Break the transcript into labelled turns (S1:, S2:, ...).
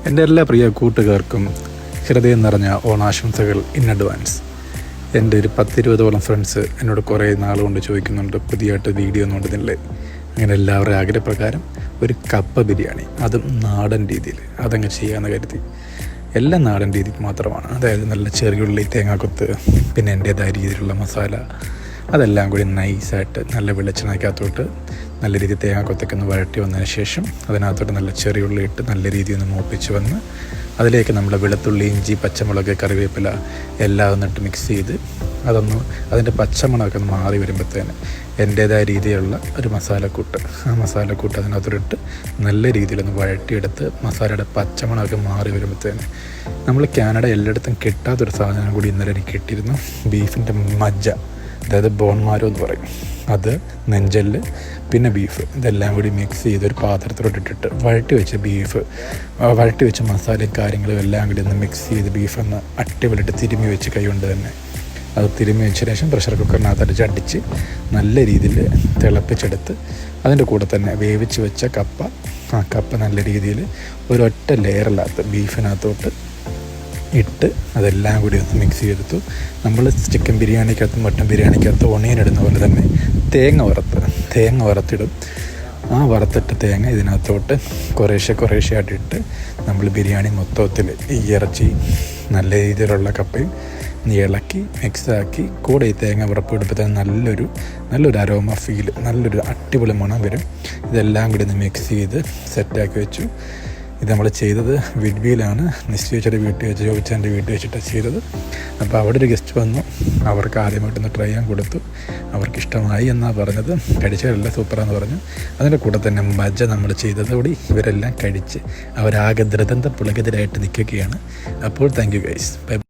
S1: എൻ്റെ എല്ലാ പ്രിയ കൂട്ടുകാർക്കും ഹൃദയം നിറഞ്ഞ ഓണാശംസകൾ ഇൻ അഡ്വാൻസ്. എൻ്റെ ഒരു 10-20ഓളം ഫ്രണ്ട്സ് എന്നോട് കുറേ നാളുകൊണ്ട് ചോദിക്കുന്നുണ്ട് പുതിയതായിട്ട് വീഡിയോ ഒന്നും ഉണ്ടെന്നില്ലേ. അങ്ങനെ എല്ലാവരുടെ ആഗ്രഹപ്രകാരം ഒരു കപ്പ ബിരിയാണി, അതും നാടൻ രീതിയിൽ അതങ്ങ് ചെയ്യാമെന്ന് കരുതി. എല്ലാം നാടൻ രീതിക്ക് മാത്രമാണ്. അതായത് നല്ല ചെറിയുള്ളി, തേങ്ങാക്കൊത്ത്, പിന്നെ എൻ്റേതായ രീതിയിലുള്ള മസാല, അതെല്ലാം കൂടി നൈസായിട്ട് നല്ല വെളിച്ചെണ്ണയ്ക്കകത്തോട്ട് നല്ല രീതിയിൽ തേങ്ങാക്കൊത്തൊക്കെ ഒന്ന് വഴറ്റി വന്നതിന് ശേഷം അതിനകത്തോട്ട് നല്ല ചെറിയുള്ളി ഇട്ട് നല്ല രീതിയിൽ ഒന്ന് മൂപ്പിച്ച് വന്ന് അതിലേക്ക് നമ്മുടെ വെളുത്തുള്ളി, ഇഞ്ചി, പച്ചമുളക്, കറിവേപ്പില എല്ലാം ഒന്നിട്ട് മിക്സ് ചെയ്ത് അതിൻ്റെ പച്ചമണമൊക്കെ ഒന്ന് മാറി വരുമ്പോഴത്തേന് എൻ്റേതായ രീതിയിലുള്ള ഒരു മസാലക്കൂട്ട്, ആ മസാലക്കൂട്ട് അതിനകത്തോട്ട് നല്ല രീതിയിലൊന്ന് വഴറ്റിയെടുത്ത് മസാലയുടെ പച്ചമണമൊക്കെ മാറി വരുമ്പോഴത്തേന് നമ്മൾ കാനഡ എല്ലായിടത്തും കിട്ടാത്തൊരു സാധനം കൂടി ഇന്നലെ എനിക്ക് കിട്ടിയിരുന്നു. ബീഫിൻ്റെ മജ്ജ, അതായത് ബോൺമാരോ എന്ന് പറയും. അത്, നെഞ്ചല്, പിന്നെ ബീഫ്, ഇതെല്ലാം കൂടി മിക്സ് ചെയ്ത് ഒരു പാത്രത്തിലോട്ടിട്ടിട്ട് വഴറ്റി വെച്ച മസാലയും കാര്യങ്ങളും എല്ലാം കൂടി ഒന്ന് മിക്സ് ചെയ്ത് ബീഫൊന്ന് അടിപൊളിയിട്ട് തിരുമ്മി വെച്ച് കൈ കൊണ്ട് തന്നെ അത് തിരുമ്മി വെച്ചതിന് ശേഷം പ്രഷർ കുക്കറിനകത്ത് അടിച്ച് നല്ല രീതിയിൽ തിളപ്പിച്ചെടുത്ത് അതിൻ്റെ കൂടെ തന്നെ വേവിച്ച് വെച്ച കപ്പ നല്ല രീതിയിൽ ഒരൊറ്റ ലെയറിനകത്ത് ബീഫിനകത്തോട്ട് ഇട്ട് അതെല്ലാം കൂടി ഒന്ന് മിക്സ് ചെയ്തെടുത്തു. നമ്മൾ ചിക്കൻ ബിരിയാണിക്കകത്ത്, മട്ടൻ ബിരിയാണിക്കകത്ത് ഒണിയൻ ഇടുന്ന പോലെ തന്നെ തേങ്ങ വറുത്തിടും. ആ വറുത്തിട്ട് തേങ്ങ ഇതിനകത്തോട്ട് കുറേശ്ശെ ആയിട്ടിട്ട് നമ്മൾ ബിരിയാണി മൊത്തത്തിൽ ഈ ഇറച്ചി നല്ല രീതിയിലുള്ള കപ്പയും ഇളക്കി മിക്സാക്കി കൂടെ ഈ തേങ്ങ വറുപ്പെടുമ്പോഴത്തേന് നല്ലൊരു അരോമ ഫീൽ, നല്ലൊരു അടിപൊളി മണം വരും. ഇതെല്ലാം കൂടി ഒന്ന് മിക്സ് ചെയ്ത് സെറ്റാക്കി വെച്ചു. ഇത് നമ്മൾ ചെയ്തത് വിഡ്ബിയിലാണ്, നിശ്ചയിച്ചൊരു വീട്ടിൽ വെച്ച്, ജോബിച്ചാൻ്റെ വീട്ടിൽ വെച്ചിട്ടാണ് ചെയ്തത്. അപ്പോൾ അവിടെ ഒരു ഗസ്റ്റ് വന്നു, അവർക്ക് ആദ്യമായിട്ടൊന്ന് ട്രൈ ചെയ്യാൻ കൊടുത്തു. അവർക്കിഷ്ടമായി എന്നാണ് പറഞ്ഞത്. കഴിച്ചതല്ല, സൂപ്പറാന്ന് പറഞ്ഞു. അതിൻ്റെ കൂടെ തന്നെ മജ്ജ നമ്മൾ ചെയ്തതോടെ ഇവരെല്ലാം കഴിച്ച് അവരാകെ ദ്രതന്ത പുളകിതരായിട്ട് നിൽക്കുകയാണ്. അപ്പോൾ താങ്ക് യു ഗൈസ്, ബൈ.